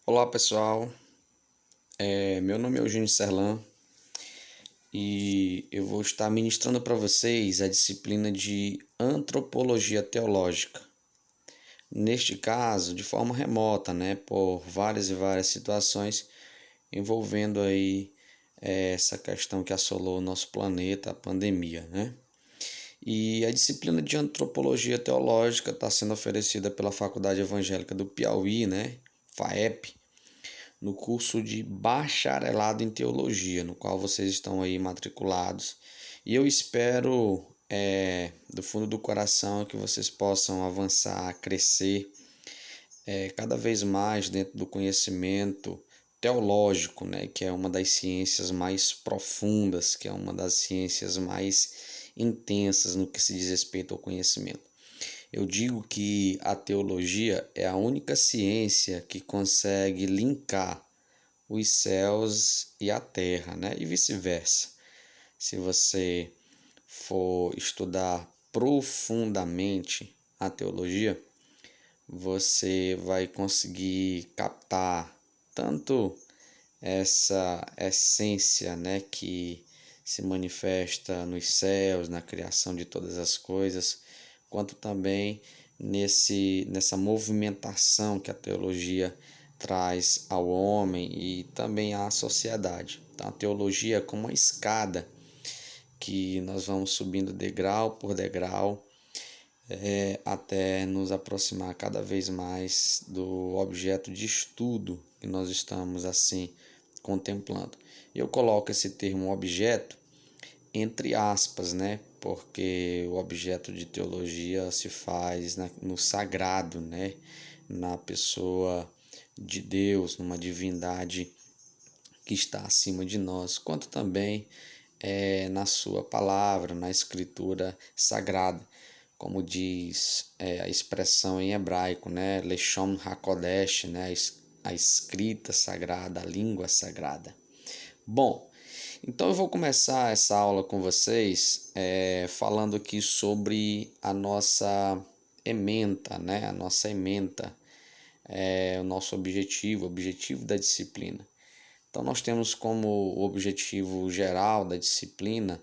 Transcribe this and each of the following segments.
Olá pessoal, meu nome é Eugênio Serlan e eu vou estar ministrando para vocês a disciplina de Antropologia Teológica. Neste caso, de forma remota, por várias e várias situações envolvendo aí essa questão que assolou o nosso planeta, a pandemia, E a disciplina de Antropologia Teológica está sendo oferecida pela Faculdade Evangélica do Piauí, FAEP, no curso de bacharelado em teologia, no qual vocês estão aí matriculados. E eu espero, do fundo do coração, que vocês possam avançar, crescer cada vez mais dentro do conhecimento teológico, que é uma das ciências mais profundas, que é uma das ciências mais intensas no que se diz respeito ao conhecimento. Eu digo que a teologia é a única ciência que consegue linkar os céus e a terra, E vice-versa. Se você for estudar profundamente a teologia, você vai conseguir captar tanto essa essência, que se manifesta nos céus, na criação de todas as coisas, quanto também nessa movimentação que a teologia traz ao homem e também à sociedade. Então, a teologia é como uma escada que nós vamos subindo degrau por degrau até nos aproximar cada vez mais do objeto de estudo que nós estamos assim contemplando. Eu coloco esse termo objeto entre aspas, porque o objeto de teologia se faz no sagrado, na pessoa de Deus, numa divindade que está acima de nós, quanto também na sua palavra, na escritura sagrada, como diz a expressão em hebraico, Leshon HaKodesh, a escrita sagrada, a língua sagrada. Bom, então eu vou começar essa aula com vocês falando aqui sobre a nossa ementa, a nossa ementa, o nosso objetivo, o objetivo da disciplina. Então nós temos como objetivo geral da disciplina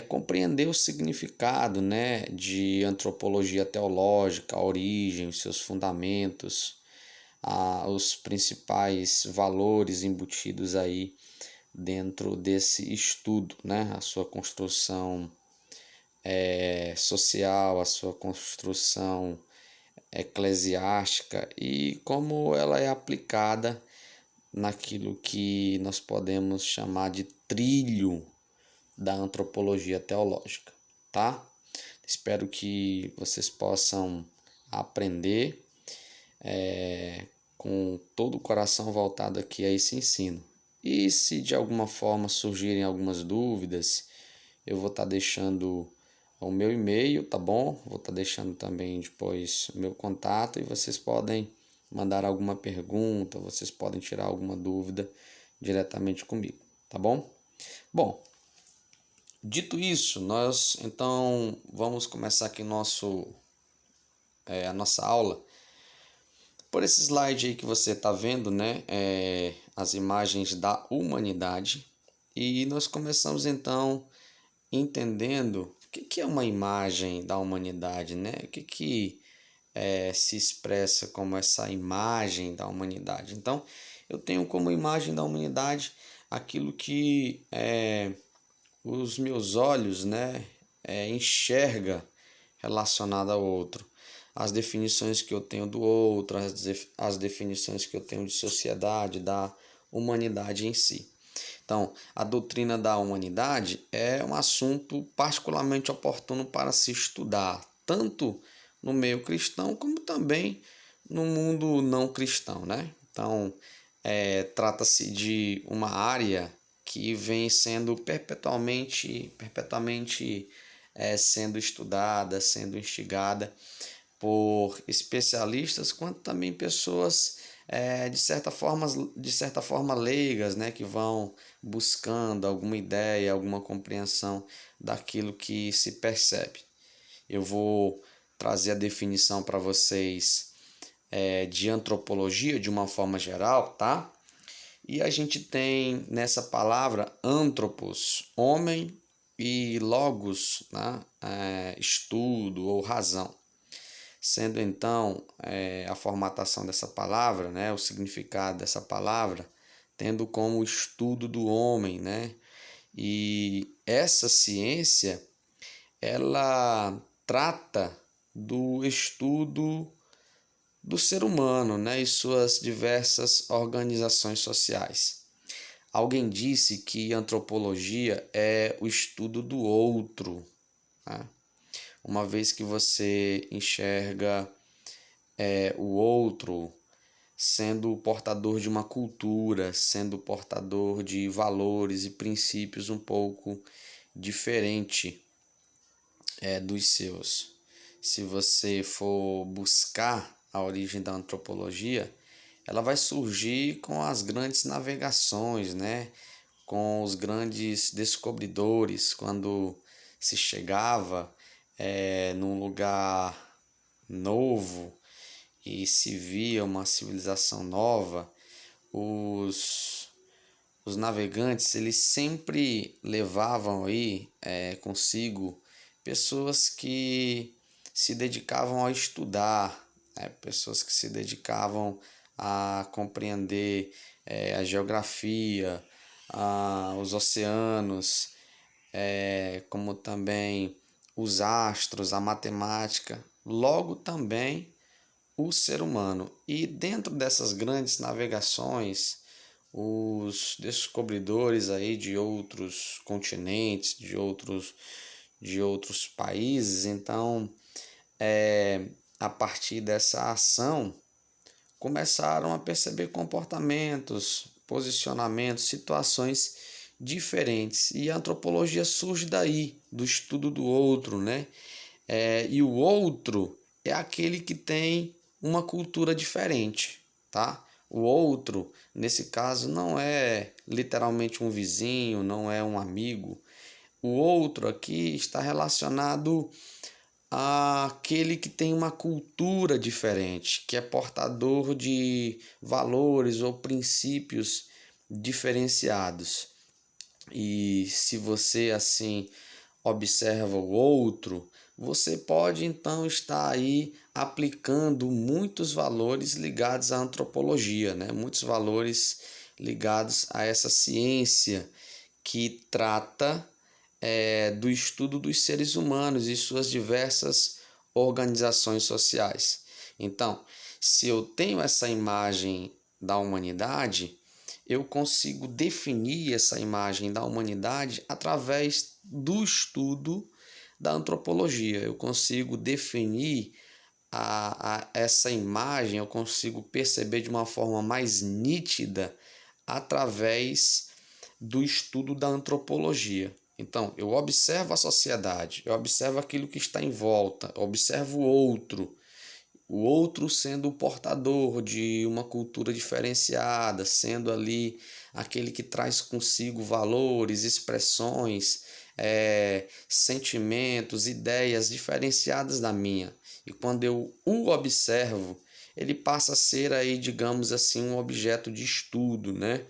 compreender o significado, de antropologia teológica, a origem, os seus fundamentos, os principais valores embutidos aí dentro desse estudo, a sua construção social, a sua construção eclesiástica e como ela é aplicada naquilo que nós podemos chamar de trilho da antropologia teológica, tá? Espero que vocês possam aprender com todo o coração voltado aqui a esse ensino. E se de alguma forma surgirem algumas dúvidas, eu vou estar deixando o meu e-mail, tá bom? Vou estar deixando também depois o meu contato e vocês podem mandar alguma pergunta, vocês podem tirar alguma dúvida diretamente comigo, tá bom? Bom, dito isso, nós então vamos começar aqui a nossa aula. Por esse slide aí que você está vendo, as imagens da humanidade. E nós começamos então entendendo o que é uma imagem da humanidade, O que se expressa como essa imagem da humanidade. Então, eu tenho como imagem da humanidade aquilo que os meus olhos, enxerga relacionado ao outro. As definições que eu tenho do outro, as definições que eu tenho de sociedade, da humanidade em si. Então, a doutrina da humanidade é um assunto particularmente oportuno para se estudar, tanto no meio cristão como também no mundo não cristão, Então, trata-se de uma área que vem sendo perpetuamente sendo estudada, sendo instigada por especialistas, quanto também pessoas de certa forma leigas, que vão buscando alguma ideia, alguma compreensão daquilo que se percebe. Eu vou trazer a definição para vocês de antropologia de uma forma geral, tá? E a gente tem nessa palavra anthropos, homem, e logos, né? Estudo ou razão. Sendo então a formatação dessa palavra, né? O significado dessa palavra, tendo como o estudo do homem, né? E essa ciência, ela trata do estudo do ser humano, né, e suas diversas organizações sociais. Alguém disse que antropologia é o estudo do outro, né? Uma vez que você enxerga o outro sendo portador de uma cultura, sendo portador de valores e princípios um pouco diferente dos seus. Se você for buscar a origem da antropologia, ela vai surgir com as grandes navegações, né? Com os grandes descobridores, quando se chegava num lugar novo e se via uma civilização nova, os, os navegantes eles sempre levavam aí consigo pessoas que se dedicavam a estudar, né? Pessoas que se dedicavam a compreender a geografia, os oceanos, como também os astros, a matemática, logo também o ser humano. E dentro dessas grandes navegações, os descobridores aí de outros continentes, de outros países, então, a partir dessa ação, começaram a perceber comportamentos, posicionamentos, situações diferentes. E a antropologia surge daí, do estudo do outro, né? E o outro é aquele que tem uma cultura diferente, tá? O outro, nesse caso, não é literalmente um vizinho, não é um amigo. O outro aqui está relacionado àquele que tem uma cultura diferente, que é portador de valores ou princípios diferenciados. E se você assim observa o outro, você pode então estar aí aplicando muitos valores ligados à antropologia, né? Muitos valores ligados a essa ciência que trata do estudo dos seres humanos e suas diversas organizações sociais. Então, se eu tenho essa imagem da humanidade, eu consigo definir essa imagem da humanidade através do estudo da antropologia. Eu consigo definir essa imagem, eu consigo perceber de uma forma mais nítida através do estudo da antropologia. Então, eu observo a sociedade, eu observo aquilo que está em volta, eu observo o outro sendo o portador de uma cultura diferenciada, sendo ali aquele que traz consigo valores, expressões, sentimentos, ideias diferenciadas da minha. E quando eu o observo, ele passa a ser aí, digamos assim, um objeto de estudo, né?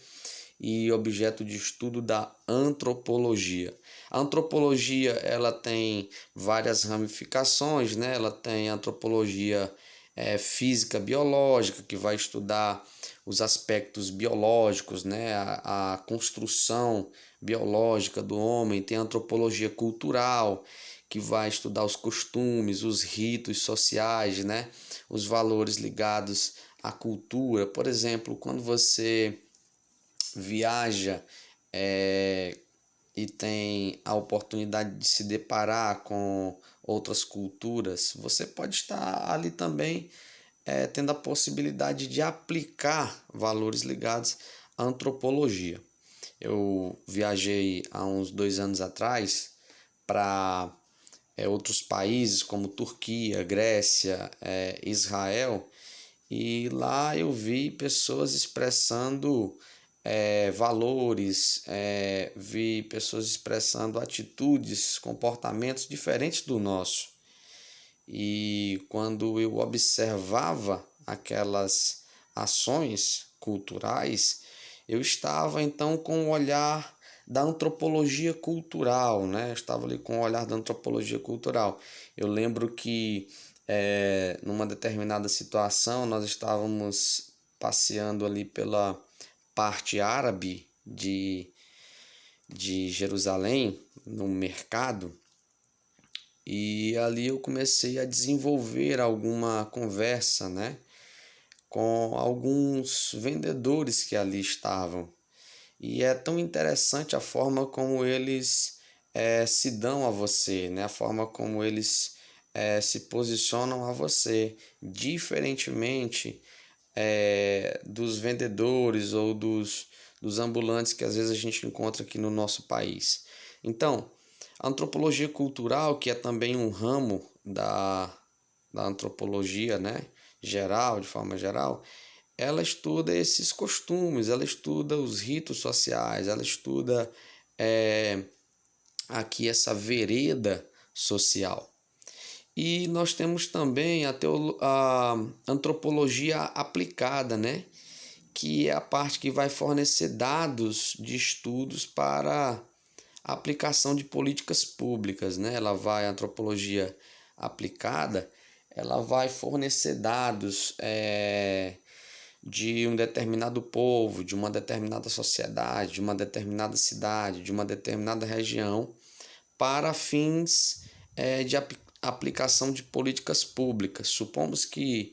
E objeto de estudo da antropologia. A antropologia ela tem várias ramificações, né? Ela tem a antropologia física biológica, que vai estudar os aspectos biológicos, né? A construção biológica do homem. Tem a antropologia cultural, que vai estudar os costumes, os ritos sociais, né? Os valores ligados à cultura. Por exemplo, quando você viaja e tem a oportunidade de se deparar com outras culturas, você pode estar ali também tendo a possibilidade de aplicar valores ligados à antropologia. Eu viajei há uns 2 anos atrás para outros países como Turquia, Grécia, Israel, e lá eu vi pessoas expressando valores, vi pessoas expressando atitudes, comportamentos diferentes do nosso. E quando eu observava aquelas ações culturais, eu estava então com o olhar da antropologia cultural, né? Eu estava ali com o olhar da antropologia cultural. Eu lembro que numa determinada situação nós estávamos passeando ali pela parte árabe de Jerusalém, no mercado, e ali eu comecei a desenvolver alguma conversa, né, com alguns vendedores que ali estavam. E é tão interessante a forma como eles se dão a você, né? A forma como eles se posicionam a você, diferentemente dos vendedores ou dos ambulantes que às vezes a gente encontra aqui no nosso país. Então, a antropologia cultural, que é também um ramo da antropologia, né, geral, de forma geral, ela estuda esses costumes, ela estuda os ritos sociais, ela estuda é, aqui essa vereda social. E nós temos também a antropologia aplicada, né? Que é a parte que vai fornecer dados de estudos para a aplicação de políticas públicas, né? A antropologia aplicada, ela vai fornecer dados de um determinado povo, de uma determinada sociedade, de uma determinada cidade, de uma determinada região, para fins de aplicação de políticas públicas. Supomos que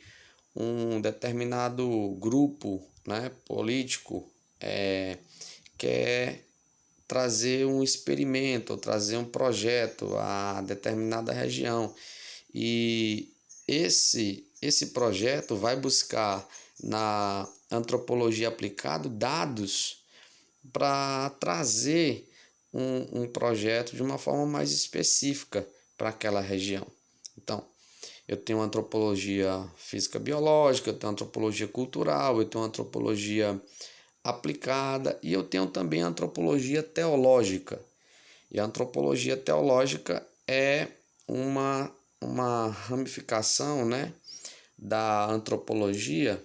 um determinado grupo, né, político quer trazer um experimento ou trazer um projeto a determinada região, e esse projeto vai buscar na antropologia aplicada dados para trazer um projeto de uma forma mais específica para aquela região. Então, eu tenho antropologia física biológica, eu tenho antropologia cultural, eu tenho antropologia aplicada e eu tenho também antropologia teológica. E a antropologia teológica é uma ramificação, né, da antropologia,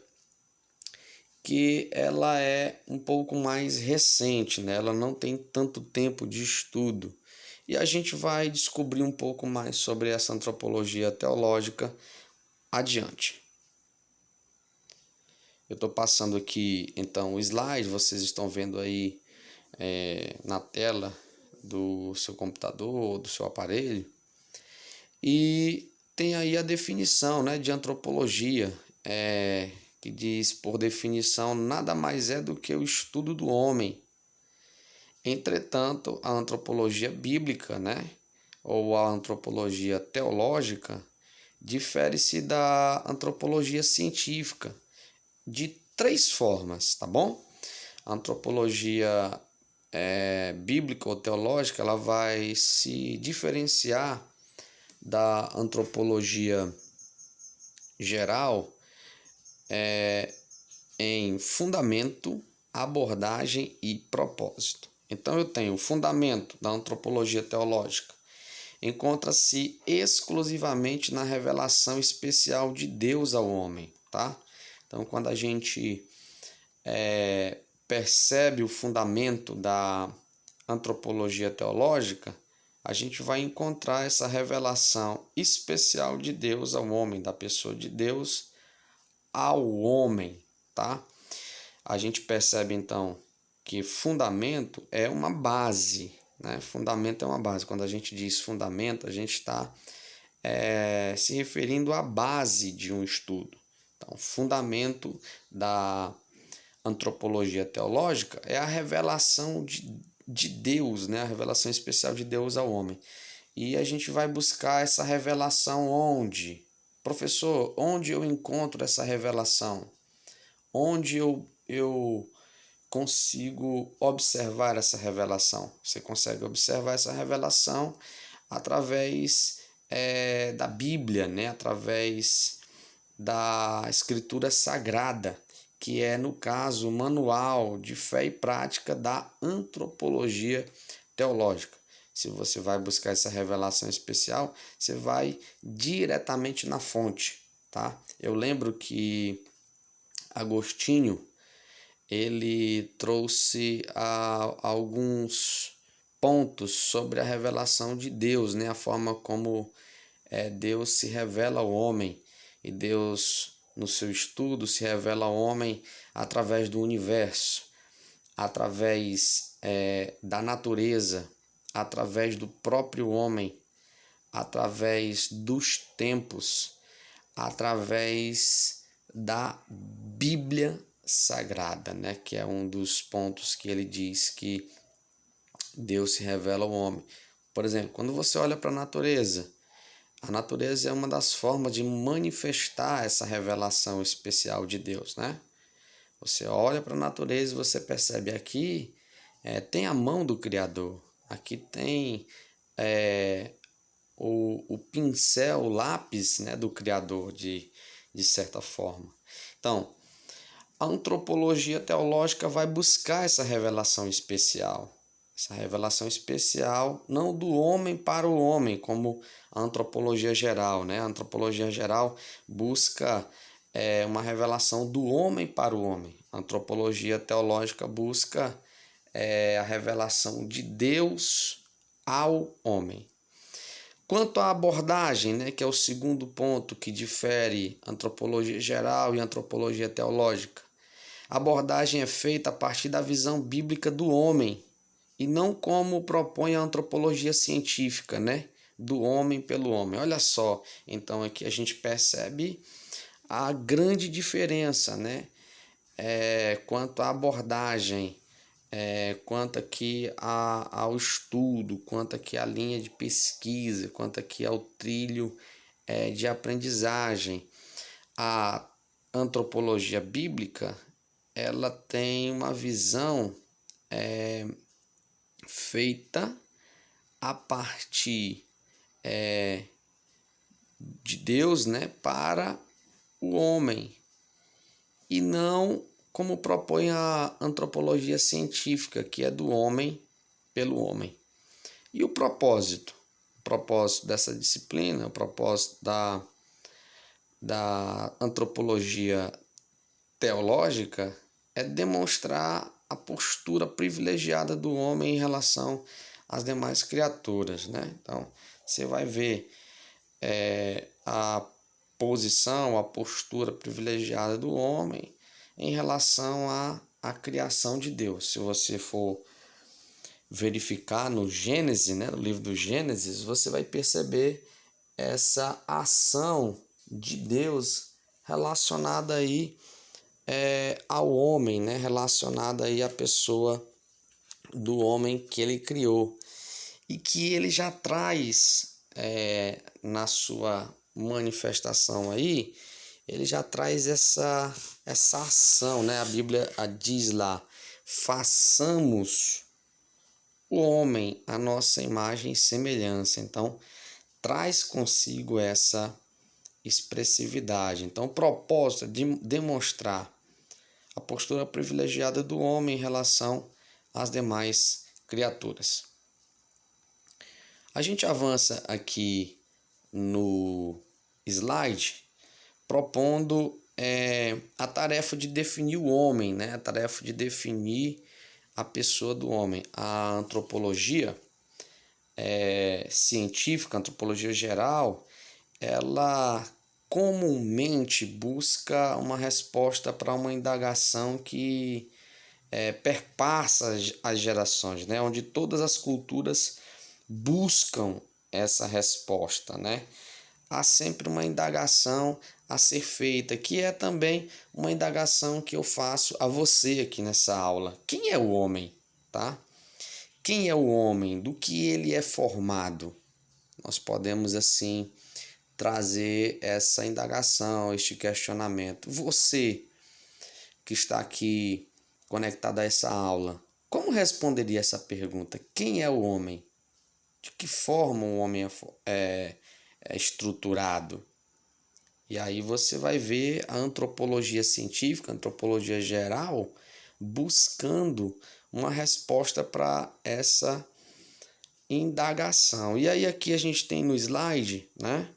que ela é um pouco mais recente, né? Ela não tem tanto tempo de estudo. E a gente vai descobrir um pouco mais sobre essa antropologia teológica adiante. Eu estou passando aqui então o slide, vocês estão vendo aí na tela do seu computador, do seu aparelho, e tem aí a definição, né, de antropologia, que diz, por definição, nada mais é do que o estudo do homem. Entretanto, a antropologia bíblica, né, ou a antropologia teológica, difere-se da antropologia científica de três formas, tá bom? A antropologia bíblica ou teológica, ela vai se diferenciar da antropologia geral em fundamento, abordagem e propósito. Então eu tenho o fundamento da antropologia teológica. Encontra-se exclusivamente na revelação especial de Deus ao homem, tá? Então quando a gente percebe o fundamento da antropologia teológica, a gente vai encontrar essa revelação especial de Deus ao homem, da pessoa de Deus ao homem, tá? A gente percebe então que fundamento é uma base, né? Fundamento é uma base. Quando a gente diz fundamento, a gente está se referindo à base de um estudo. Então, fundamento da antropologia teológica é a revelação de Deus, né? A revelação especial de Deus ao homem. E a gente vai buscar essa revelação onde? Professor, onde eu encontro essa revelação? Onde eu consigo observar essa revelação? Você consegue observar essa revelação através da Bíblia, né? Através da Escritura Sagrada, que é, no caso, o manual de fé e prática da antropologia teológica. Se você vai buscar essa revelação especial, você vai diretamente na fonte, tá? Eu lembro que Agostinho, ele trouxe alguns pontos sobre a revelação de Deus, né? A forma como Deus se revela ao homem, e Deus, no seu estudo, se revela ao homem através do universo, através da natureza, através do próprio homem, através dos tempos, através da Bíblia Sagrada, né? Que é um dos pontos que ele diz que Deus se revela ao homem. Por exemplo, quando você olha para a natureza é uma das formas de manifestar essa revelação especial de Deus, né? Você olha para a natureza e você percebe aqui tem a mão do Criador, aqui tem o pincel, o lápis, né, do Criador, de certa forma. Então, a antropologia teológica vai buscar essa revelação especial. Essa revelação especial não do homem para o homem, como a antropologia geral, né? A antropologia geral busca uma revelação do homem para o homem. A antropologia teológica busca a revelação de Deus ao homem. Quanto à abordagem, né, que é o segundo ponto que difere antropologia geral e antropologia teológica, a abordagem é feita a partir da visão bíblica do homem e não como propõe a antropologia científica, né, do homem pelo homem. Olha só, então aqui a gente percebe a grande diferença, né, quanto à abordagem, quanto aqui ao estudo, quanto aqui à linha de pesquisa, quanto aqui ao trilho de aprendizagem. A antropologia bíblica, ela tem uma visão feita a partir de Deus, né, para o homem, e não como propõe a antropologia científica, que é do homem pelo homem. E o propósito? O propósito dessa disciplina, o propósito da antropologia teológica é demonstrar a postura privilegiada do homem em relação às demais criaturas, né? Então, você vai ver a posição, a postura privilegiada do homem em relação à criação de Deus. Se você for verificar no Gênesis, né, no livro do Gênesis, você vai perceber essa ação de Deus relacionada aí ao homem, né, relacionada aí à pessoa do homem que ele criou, e que ele já traz na sua manifestação aí, ele já traz essa ação, né? A Bíblia diz lá: façamos o homem a nossa imagem e semelhança. Então, traz consigo essa expressividade. Então, o propósito é de demonstrar a postura privilegiada do homem em relação às demais criaturas. A gente avança aqui no slide propondo a tarefa de definir o homem, né? A tarefa de definir a pessoa do homem. A antropologia científica, a antropologia geral, ela comumente busca uma resposta para uma indagação que perpassa as gerações, né? Onde todas as culturas buscam essa resposta, né? Há sempre uma indagação a ser feita, que é também uma indagação que eu faço a você aqui nessa aula. Quem é o homem, tá? Quem é o homem? Do que ele é formado? Nós podemos, assim, trazer essa indagação, este questionamento. Você que está aqui conectado a essa aula, como responderia essa pergunta? Quem é o homem? De que forma o homem é estruturado? E aí você vai ver a antropologia científica, a antropologia geral, buscando uma resposta para essa indagação. E aí aqui a gente tem no slide, né,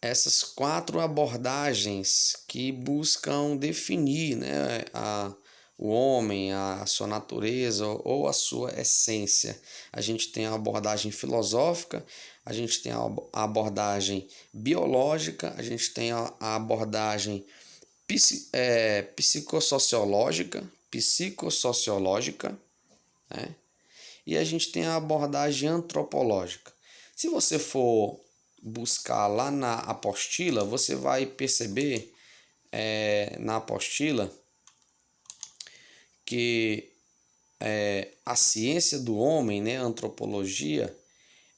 essas quatro abordagens que buscam definir, né, o homem, a sua natureza ou a sua essência. A gente tem a abordagem filosófica, a gente tem a abordagem biológica, a gente tem a abordagem psicossociológica, né? E a gente tem a abordagem antropológica. Se você for buscar lá na apostila, você vai perceber na apostila que a ciência do homem, né, a antropologia,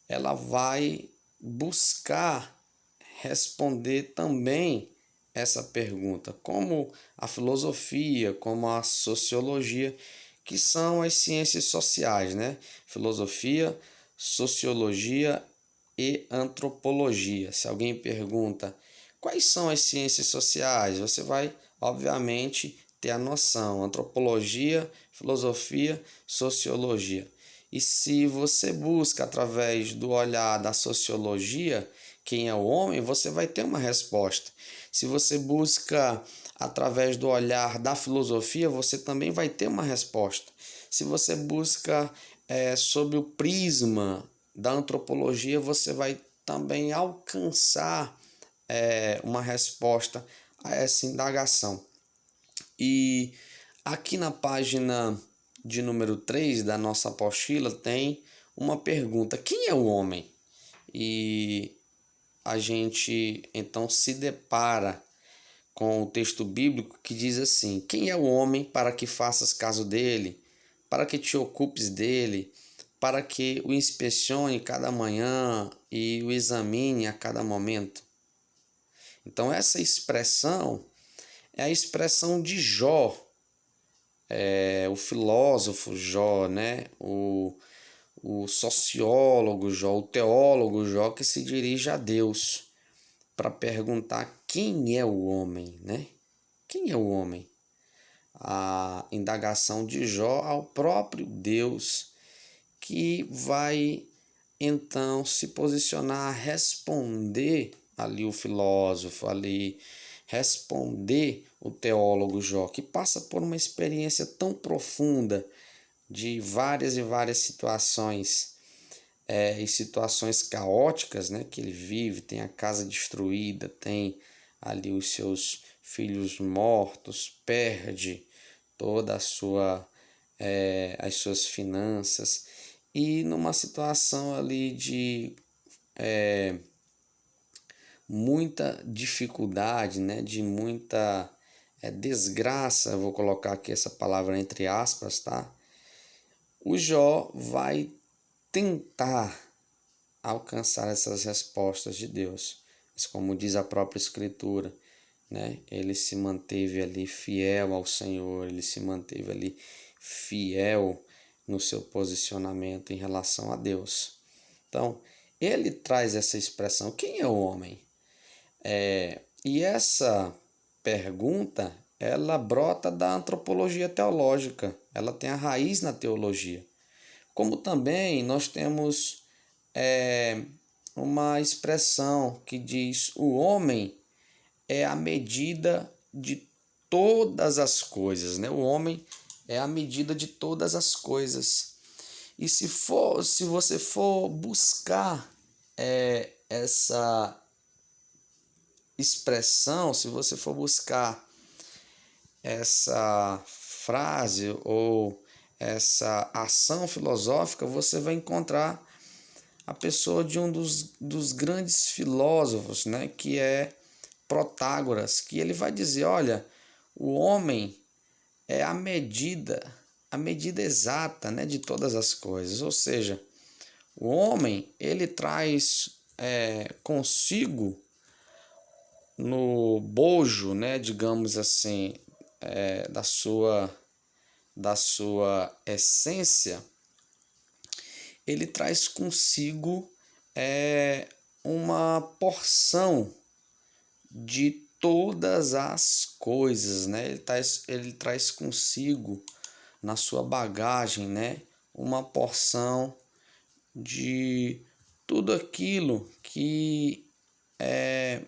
ela vai buscar responder também essa pergunta, como a filosofia, como a sociologia, que são as ciências sociais, né? Filosofia, sociologia e antropologia. Se alguém pergunta quais são as ciências sociais, você vai, obviamente, ter a noção: antropologia, filosofia, sociologia. E se você busca através do olhar da sociologia quem é o homem, você vai ter uma resposta. Se você busca através do olhar da filosofia, você também vai ter uma resposta. Se você busca sob o prisma da antropologia, você vai também alcançar uma resposta a essa indagação. E aqui na página de número 3 da nossa apostila tem uma pergunta: quem é o homem? E a gente então se depara com o texto bíblico que diz assim: quem é o homem para que faças caso dele, para que te ocupes dele, para que o inspecione cada manhã e o examine a cada momento? Então, essa expressão é a expressão de Jó, o filósofo Jó, né? O sociólogo Jó, o teólogo Jó, que se dirige a Deus para perguntar quem é o homem, né? Quem é o homem? A indagação de Jó ao próprio Deus, que vai então se posicionar, responder ali o filósofo, ali responder o teólogo Jó, que passa por uma experiência tão profunda de várias e várias situações e situações caóticas, né, que ele vive, tem a casa destruída, tem ali os seus filhos mortos, perde toda a sua as suas finanças e numa situação ali de muita dificuldade, né, de muita desgraça, vou colocar aqui essa palavra entre aspas, tá? O Jó vai tentar alcançar essas respostas de Deus. Mas como diz a própria Escritura, né? Ele se manteve ali fiel ao Senhor, ele se manteve ali fiel no seu posicionamento em relação a Deus. Então, ele traz essa expressão: quem é o homem? E essa pergunta, ela brota da antropologia teológica, ela tem a raiz na teologia. Como também nós temos uma expressão que diz: o homem é a medida de todas as coisas, né? O homem é a medida de todas as coisas. E se você for buscar essa expressão, se você for buscar essa frase ou essa ação filosófica, você vai encontrar a pessoa de um dos grandes filósofos, né, que é Protágoras, que ele vai dizer: olha, o homem é a medida exata, né, de todas as coisas. Ou seja, o homem ele traz consigo no bojo, né, digamos assim, da sua essência, ele traz consigo uma porção de todas as coisas, né? Ele traz consigo na sua bagagem, né, uma porção de tudo aquilo que é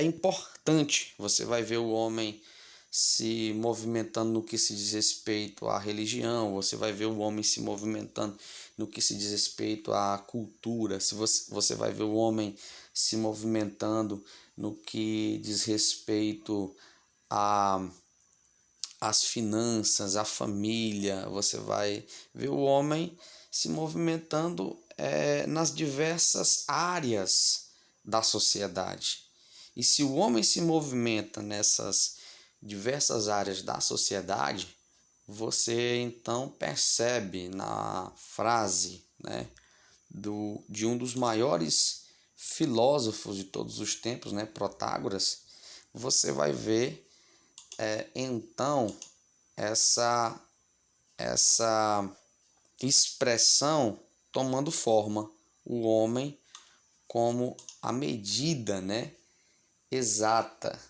importante. Você vai ver o homem se movimentando no que se diz respeito à religião, você vai ver o homem se movimentando no que se diz respeito à cultura, se você vai ver o homem se movimentando no que diz respeito a as finanças, a família, você vai ver o homem se movimentando nas diversas áreas da sociedade. E se o homem se movimenta nessas diversas áreas da sociedade, você então percebe na frase, né, de um dos maiores filósofos de todos os tempos, né, Protágoras, você vai ver então essa expressão tomando forma, o homem como a medida, né, exata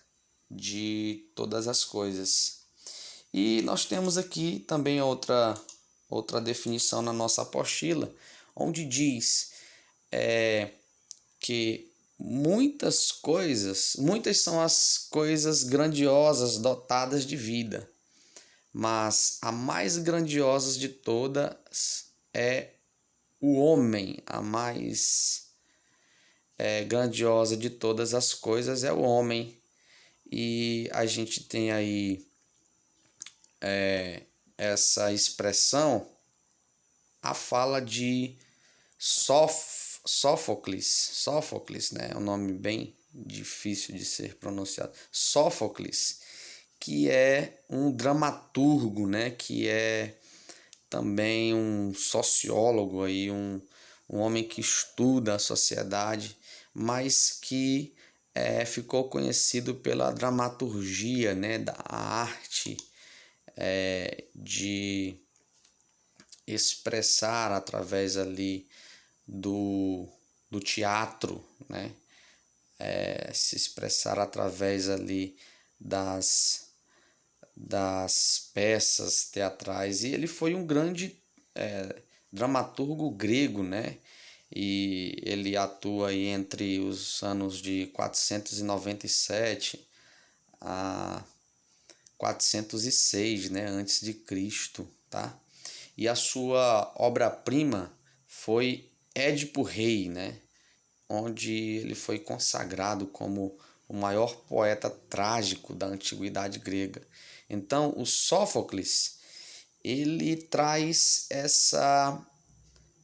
de todas as coisas. E nós temos aqui também outra definição na nossa apostila, onde diz que muitas são as coisas grandiosas dotadas de vida, mas a mais grandiosa de todas é o homem. A mais grandiosa de todas as coisas é o homem. E a gente tem aí essa expressão, a fala de Sófocles, né? É um nome bem difícil de ser pronunciado. Sófocles, que é um dramaturgo, né? Que é também um sociólogo, aí, um homem que estuda a sociedade, mas que ficou conhecido pela dramaturgia, né? Da arte de expressar através ali do teatro, né? Se expressar através ali das peças teatrais. E ele foi um grande dramaturgo grego, né? E ele atua aí entre os anos de 497 a 406, né, antes de Cristo, tá? E a sua obra-prima foi Édipo Rei, né, onde ele foi consagrado como o maior poeta trágico da antiguidade grega. Então, o Sófocles, ele traz essa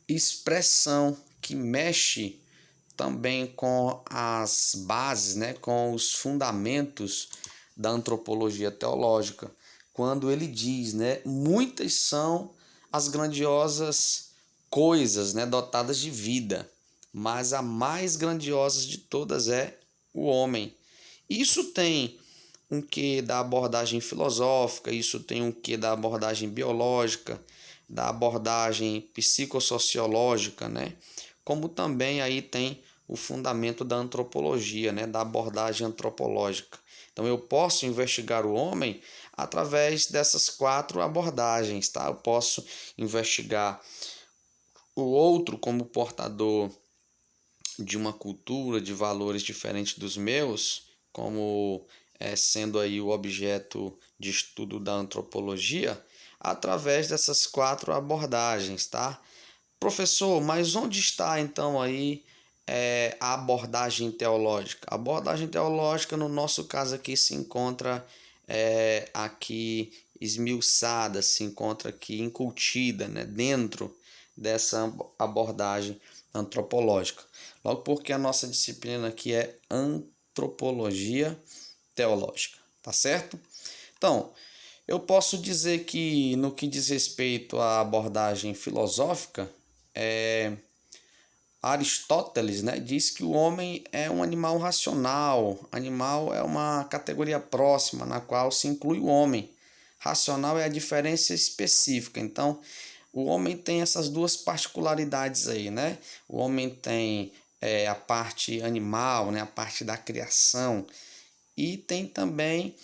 expressão que mexe também com as bases, né, com os fundamentos da antropologia teológica, quando ele diz, né, muitas são as grandiosas coisas, né, dotadas de vida, mas a mais grandiosa de todas é o homem. Isso tem um quê da abordagem filosófica, isso tem um quê da abordagem biológica, da abordagem psicossociológica, né? Como também aí tem o fundamento da antropologia, né? Da abordagem antropológica. Então eu posso investigar o homem através dessas quatro abordagens, tá? Eu posso investigar o outro como portador de uma cultura, de valores diferentes dos meus, como sendo aí o objeto de estudo da antropologia, através dessas quatro abordagens, tá? Professor, mas onde está então aí a abordagem teológica? A abordagem teológica, no nosso caso aqui, se encontra aqui esmiuçada, se encontra aqui incutida, né, dentro dessa abordagem antropológica. Logo porque a nossa disciplina aqui é antropologia teológica, tá certo? Então, eu posso dizer que no que diz respeito à abordagem filosófica, Aristóteles, né, diz que o homem é um animal racional. Animal é uma categoria próxima na qual se inclui o homem. Racional é a diferença específica. Então, o homem tem essas duas particularidades aí, né? O homem tem a parte animal, né, a parte da criação, e tem também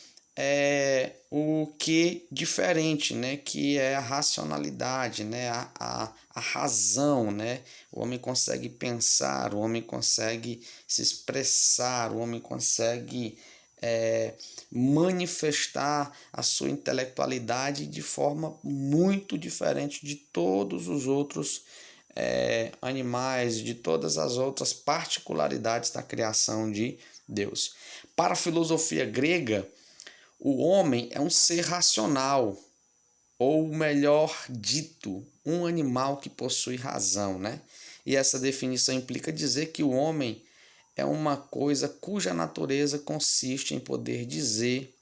o que diferente, né? Que é a racionalidade, né? A razão, né? O homem consegue pensar, o homem consegue se expressar, o homem consegue manifestar a sua intelectualidade de forma muito diferente de todos os outros animais, de todas as outras particularidades da criação de Deus. Para a filosofia grega, o homem é um ser racional, ou melhor dito, um animal que possui razão, né? E essa definição implica dizer que o homem é uma coisa cuja natureza consiste em poder dizer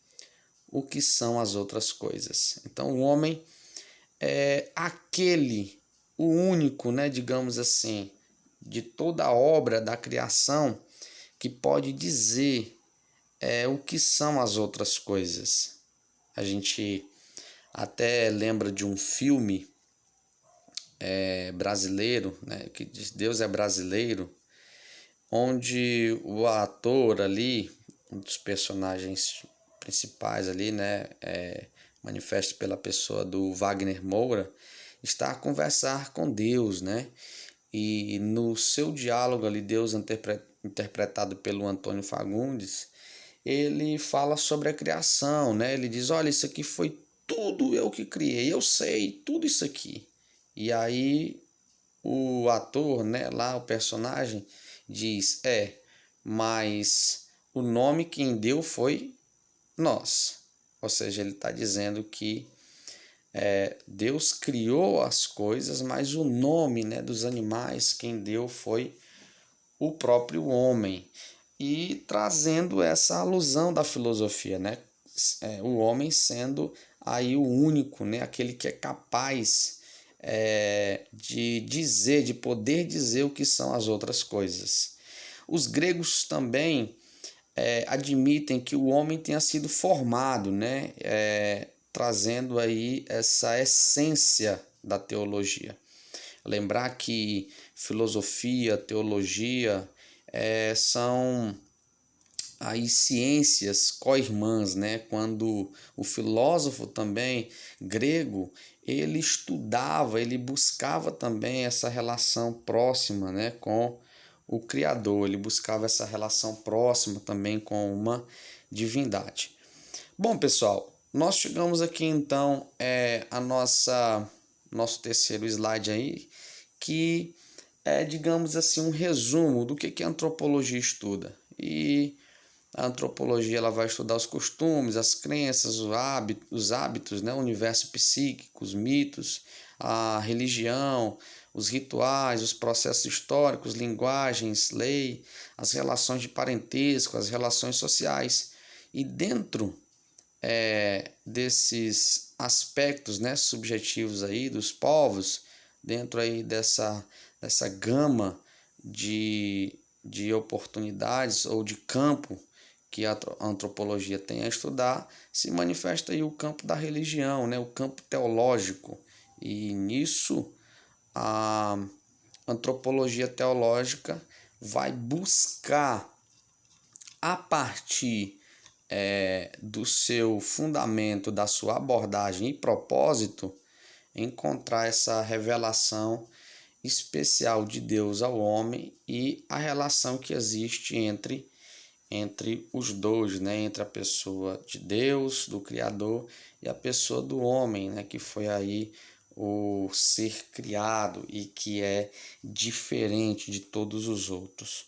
o que são as outras coisas. Então, o homem é aquele, o único, né, digamos assim, de toda a obra da criação que pode dizer o que são as outras coisas. A gente até lembra de um filme brasileiro, né, que diz Deus é brasileiro, onde o ator ali, um dos personagens principais ali, né, manifesto pela pessoa do Wagner Moura, está a conversar com Deus, né? E no seu diálogo ali, Deus interpretado pelo Antônio Fagundes, ele fala sobre a criação, né? Ele diz: olha, isso aqui foi tudo eu que criei, eu sei tudo isso aqui. E aí o ator, né, lá o personagem diz: mas o nome quem deu foi nós. Ou seja, ele está dizendo que Deus criou as coisas, mas o nome, né, dos animais quem deu foi o próprio homem. E trazendo essa alusão da filosofia, né? O homem sendo aí o único, né? Aquele que é capaz de dizer, de poder dizer o que são as outras coisas. Os gregos também admitem que o homem tenha sido formado, né? Trazendo aí essa essência da teologia. Lembrar que filosofia, teologia são aí ciências co-irmãs, né? Quando o filósofo também grego, ele estudava, ele buscava também essa relação próxima, né, com o Criador, ele buscava essa relação próxima também com uma divindade. Bom, pessoal, nós chegamos aqui então a nosso terceiro slide aí, que é, digamos assim, um resumo do que a antropologia estuda. E a antropologia ela vai estudar os costumes, as crenças, os hábitos, né? O universo psíquico, os mitos, a religião, os rituais, os processos históricos, linguagens, lei, as relações de parentesco, as relações sociais. E dentro desses aspectos, né, subjetivos aí dos povos, dentro aí dessa gama de oportunidades ou de campo que a antropologia tem a estudar, se manifesta aí o campo da religião, né, o campo teológico. E nisso a antropologia teológica vai buscar, a partir do seu fundamento, da sua abordagem e propósito, encontrar essa revelação especial de Deus ao homem e a relação que existe entre os dois, né? Entre a pessoa de Deus, do Criador, e a pessoa do homem, né? Que foi aí o ser criado e que é diferente de todos os outros.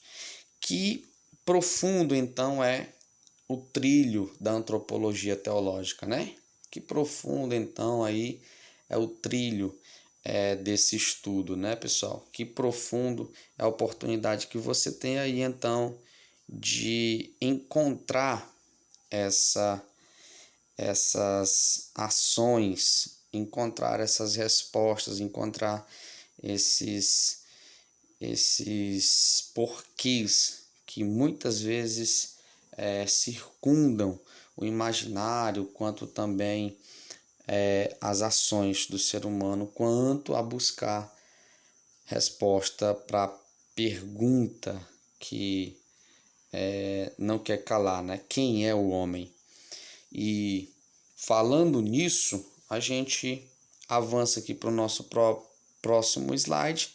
Que profundo então é o trilho da antropologia teológica, né? Que profundo então aí é o trilho desse estudo, né, pessoal? Que profundo é a oportunidade que você tem aí então de encontrar essas ações, encontrar essas respostas, encontrar esses porquês que muitas vezes circundam o imaginário, quanto também as ações do ser humano, quanto a buscar resposta para a pergunta que não quer calar, né? Quem é o homem? E falando nisso, a gente avança aqui para o nosso próximo slide,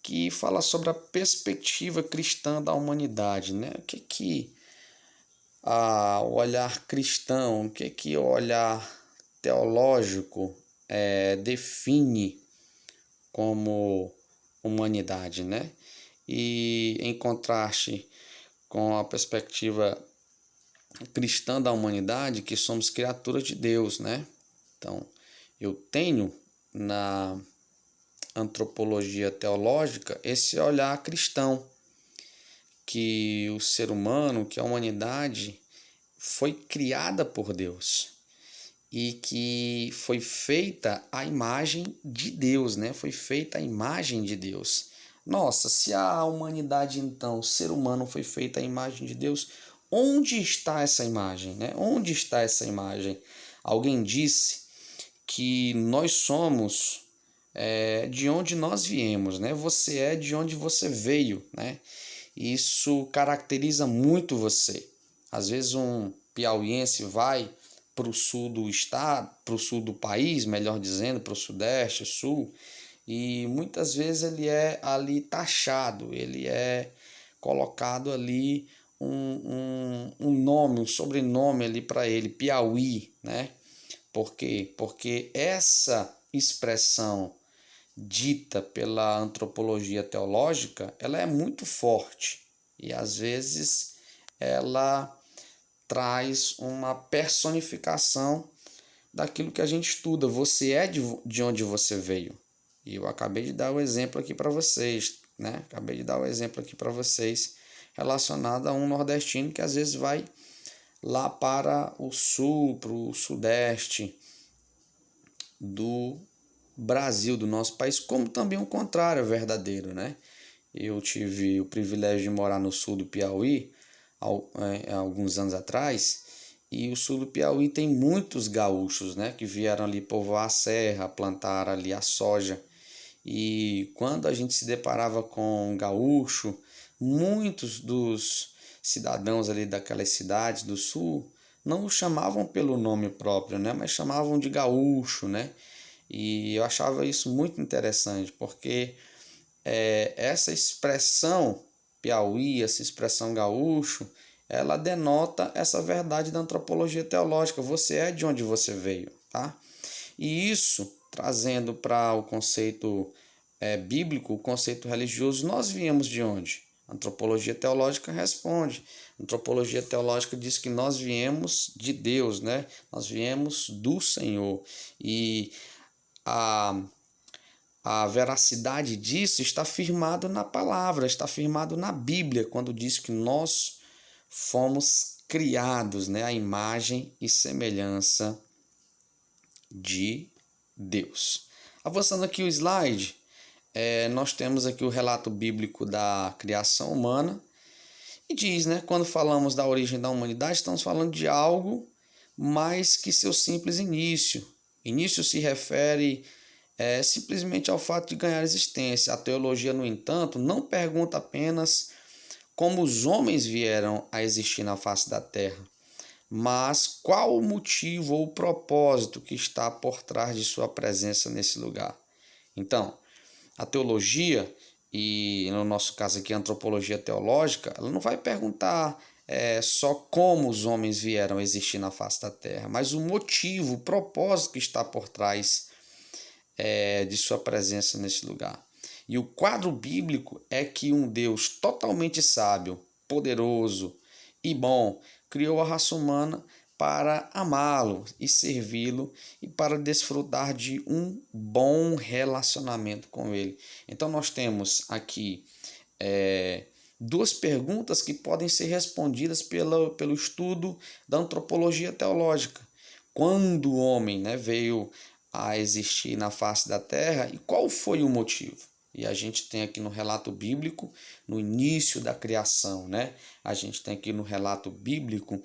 que fala sobre a perspectiva cristã da humanidade, né? O que o olhar cristão, o que o olhar teológico define como humanidade, né? E em contraste com a perspectiva cristã da humanidade, que somos criaturas de Deus, né? Então, eu tenho na antropologia teológica esse olhar cristão, que o ser humano, que a humanidade foi criada por Deus e que foi feita à imagem de Deus, né? Foi feita à imagem de Deus. Nossa, se a humanidade então, o ser humano foi feito à imagem de Deus, onde está essa imagem, né? Onde está essa imagem? Alguém disse que nós somos de onde nós viemos, né? Você é de onde você veio, né? Isso caracteriza muito você. Às vezes um piauiense vai para o sul do estado, para o sul do país, melhor dizendo, para o sudeste, sul, e muitas vezes ele é ali taxado, ele é colocado ali um nome, um sobrenome ali para ele, Piauí, né? Por quê? Porque essa expressão dita pela antropologia teológica, ela é muito forte e às vezes ela traz uma personificação daquilo que a gente estuda. Você é de onde você veio. E eu acabei de dar o exemplo aqui para vocês, né? Acabei de dar o exemplo aqui para vocês relacionado a um nordestino que às vezes vai lá para o sul, para o sudeste do Brasil, do nosso país, como também o contrário é verdadeiro, né? Eu tive o privilégio de morar no sul do Piauí há alguns anos atrás, e o sul do Piauí tem muitos gaúchos, né, que vieram ali povoar a serra, plantar ali a soja. E quando a gente se deparava com um gaúcho, muitos dos cidadãos ali daquelas cidades do sul não o chamavam pelo nome próprio, né, mas chamavam de gaúcho, né? E eu achava isso muito interessante, porque essa expressão Piauí, essa expressão gaúcho, ela denota essa verdade da antropologia teológica. Você é de onde você veio, tá? E isso, trazendo para o conceito bíblico, o conceito religioso, nós viemos de onde? A antropologia teológica responde. A antropologia teológica diz que nós viemos de Deus, né? Nós viemos do Senhor. E a a veracidade disso está firmado na palavra, está firmado na Bíblia, quando diz que nós fomos criados, né, à imagem e semelhança de Deus. Avançando aqui o slide, nós temos aqui o relato bíblico da criação humana e diz, né, quando falamos da origem da humanidade, estamos falando de algo mais que seu simples início. Início se refere simplesmente ao fato de ganhar existência. A teologia, no entanto, não pergunta apenas como os homens vieram a existir na face da terra, mas qual o motivo ou o propósito que está por trás de sua presença nesse lugar. Então, a teologia, e no nosso caso aqui a antropologia teológica, ela não vai perguntar só como os homens vieram a existir na face da terra, mas o motivo, o propósito que está por trás de sua presença nesse lugar. E o quadro bíblico é que um Deus totalmente sábio, poderoso e bom criou a raça humana para amá-lo e servi-lo e para desfrutar de um bom relacionamento com ele. Então nós temos aqui duas perguntas que podem ser respondidas pelo estudo da antropologia teológica. Quando o homem, né, veio a existir na face da terra e qual foi o motivo? E a gente tem aqui no relato bíblico, no início da criação, né? A gente tem aqui no relato bíblico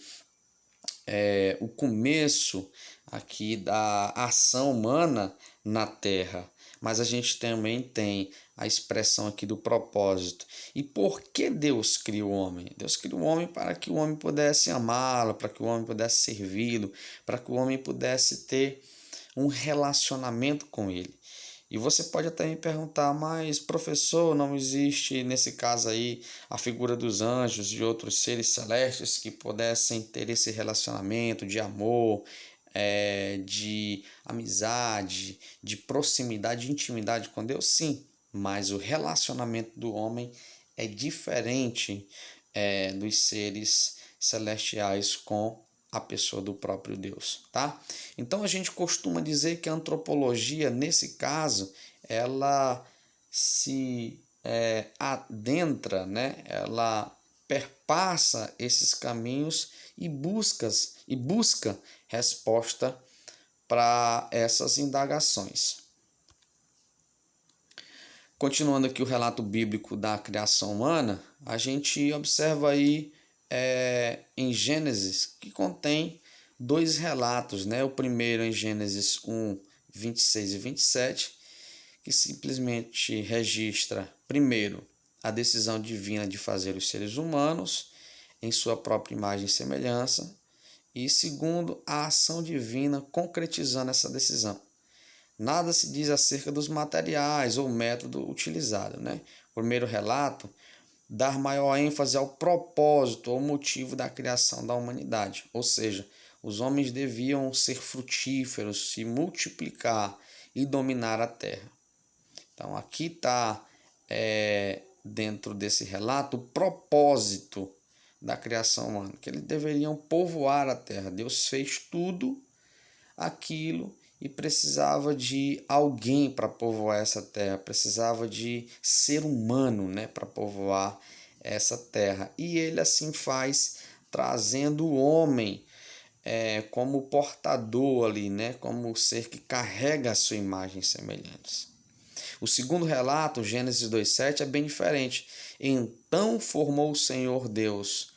o começo aqui da ação humana na Terra, mas a gente também tem a expressão aqui do propósito. E por que Deus criou o homem? Deus criou o homem para que o homem pudesse amá-lo, para que o homem pudesse servi-lo, para que o homem pudesse ter um relacionamento com ele. E você pode até me perguntar, mas professor, não existe nesse caso aí a figura dos anjos e outros seres celestes que pudessem ter esse relacionamento de amor, de amizade, de proximidade, de intimidade com Deus? Sim, mas o relacionamento do homem é diferente dos seres celestiais com a pessoa do próprio Deus, tá? Então a gente costuma dizer que a antropologia, nesse caso, ela se adentra, né? Ela perpassa esses caminhos e busca resposta para essas indagações. Continuando aqui o relato bíblico da criação humana, a gente observa aí em Gênesis, que contém dois relatos, né? O primeiro em Gênesis 1, 26 e 27, que simplesmente registra, primeiro, a decisão divina de fazer os seres humanos em sua própria imagem e semelhança, e segundo, a ação divina concretizando essa decisão. Nada se diz acerca dos materiais ou método utilizado, né? O primeiro relato dar maior ênfase ao propósito ou motivo da criação da humanidade. Ou seja, os homens deviam ser frutíferos, se multiplicar e dominar a terra. Então, aqui está, dentro desse relato, o propósito da criação humana, que eles deveriam povoar a terra. Deus fez tudo aquilo e precisava de alguém para povoar essa terra, precisava de ser humano, né, para povoar essa terra. E ele assim faz, trazendo o homem como portador ali, né, como o ser que carrega a sua imagem e semelhança. O segundo relato, Gênesis 2,7, é bem diferente. Então formou o Senhor Deus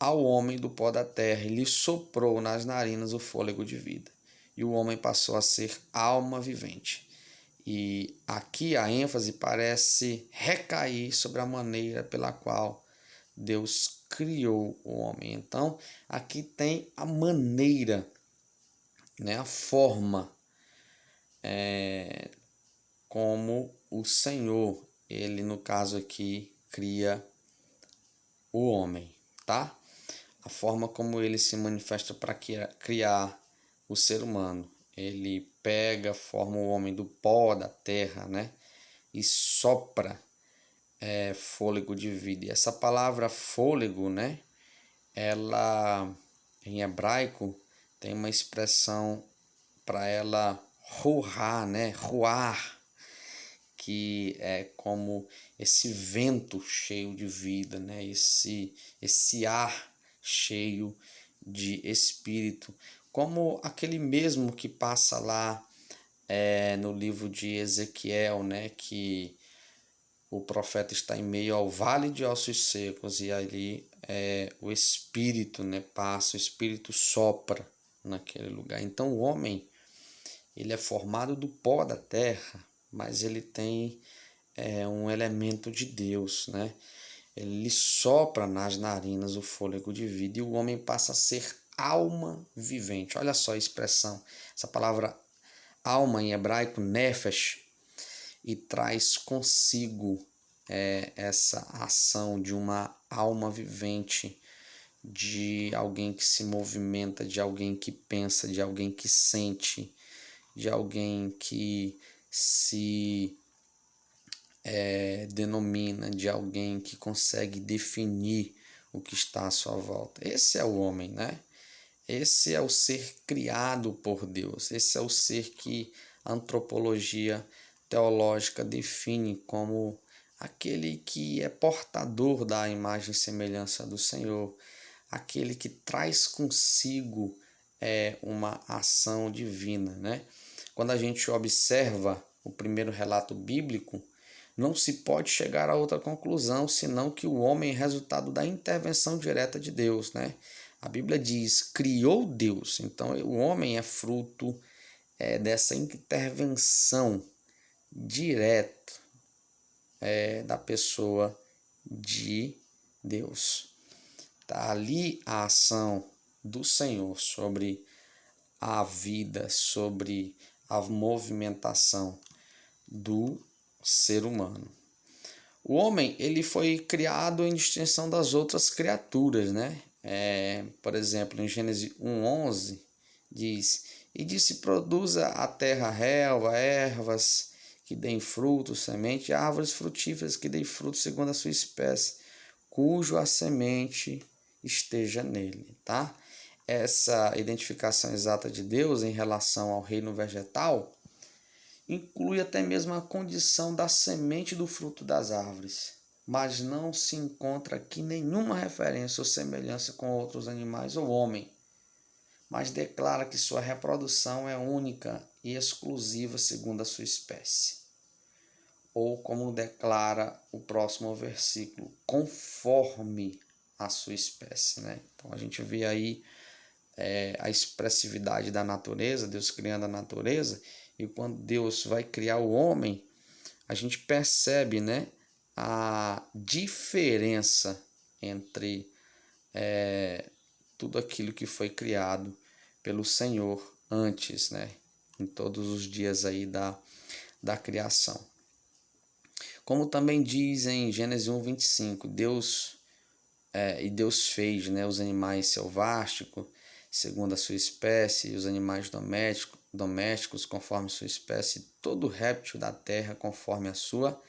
ao homem do pó da terra e lhe soprou nas narinas o fôlego de vida. E o homem passou a ser alma vivente. E aqui a ênfase parece recair sobre a maneira pela qual Deus criou o homem. Então, aqui tem a maneira, né, a forma como o Senhor, ele no caso aqui, cria o homem, tá? A forma como ele se manifesta para criar o ser humano. Ele pega, forma o homem do pó da terra, né? E sopra fôlego de vida. E essa palavra fôlego, né? Ela, em hebraico, tem uma expressão para ela ruar, né? Ruar, que é como esse vento cheio de vida, né? Esse ar cheio de espírito, como aquele mesmo que passa lá no livro de Ezequiel, né? Que o profeta está em meio ao vale de ossos secos e ali o espírito, né, passa, o espírito sopra naquele lugar. Então o homem, ele é formado do pó da terra, mas ele tem um elemento de Deus, né? Ele sopra nas narinas o fôlego de vida e o homem passa a ser alma vivente. Olha só a expressão, essa palavra alma em hebraico, nefesh, e traz consigo essa ação de uma alma vivente, de alguém que se movimenta, de alguém que pensa, de alguém que sente, de alguém que se denomina, de alguém que consegue definir o que está à sua volta. Esse é o homem, né? Esse é o ser criado por Deus. Esse é o ser que a antropologia teológica define como aquele que é portador da imagem e semelhança do Senhor, aquele que traz consigo uma ação divina, né? Quando a gente observa o primeiro relato bíblico, não se pode chegar a outra conclusão senão que o homem é resultado da intervenção direta de Deus, né? A Bíblia diz, criou Deus. Então, o homem é fruto dessa intervenção direta da pessoa de Deus. Está ali a ação do Senhor sobre a vida, sobre a movimentação do ser humano. O homem, ele foi criado em distinção das outras criaturas, né? Por exemplo, em Gênesis 1:11 diz: E disse: produza a terra relva, ervas que deem fruto, semente, e árvores frutíferas que deem fruto segundo a sua espécie, cujo a semente esteja nele, tá? Essa identificação exata de Deus em relação ao reino vegetal inclui até mesmo a condição da semente do fruto das árvores, mas não se encontra aqui nenhuma referência ou semelhança com outros animais ou homem, mas declara que sua reprodução é única e exclusiva segundo a sua espécie. Ou como declara o próximo versículo, conforme a sua espécie, né? Então a gente vê aí a expressividade da natureza, Deus criando a natureza, e quando Deus vai criar o homem, a gente percebe, né, a diferença entre tudo aquilo que foi criado pelo Senhor antes, né, em todos os dias aí da criação. Como também diz em Gênesis 1:25, Deus fez, né, os animais selváticos segundo a sua espécie, e os animais domésticos conforme sua espécie, todo réptil da terra conforme a sua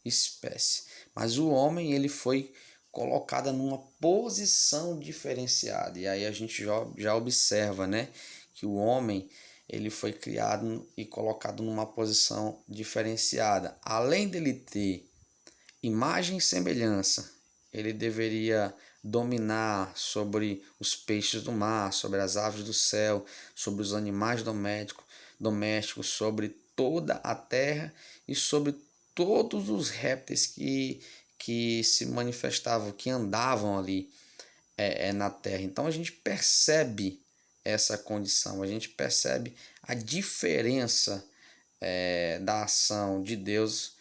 espécie. Mas o homem, ele foi colocado numa posição diferenciada. E aí a gente já observa, né, que o homem, ele foi criado e colocado numa posição diferenciada. Além dele ter imagem e semelhança, ele deveria dominar sobre os peixes do mar, sobre as aves do céu, sobre os animais domésticos, sobre toda a terra e sobre todos os répteis que se manifestavam, que andavam ali na terra. Então a gente percebe essa condição, a gente percebe a diferença da ação de Deus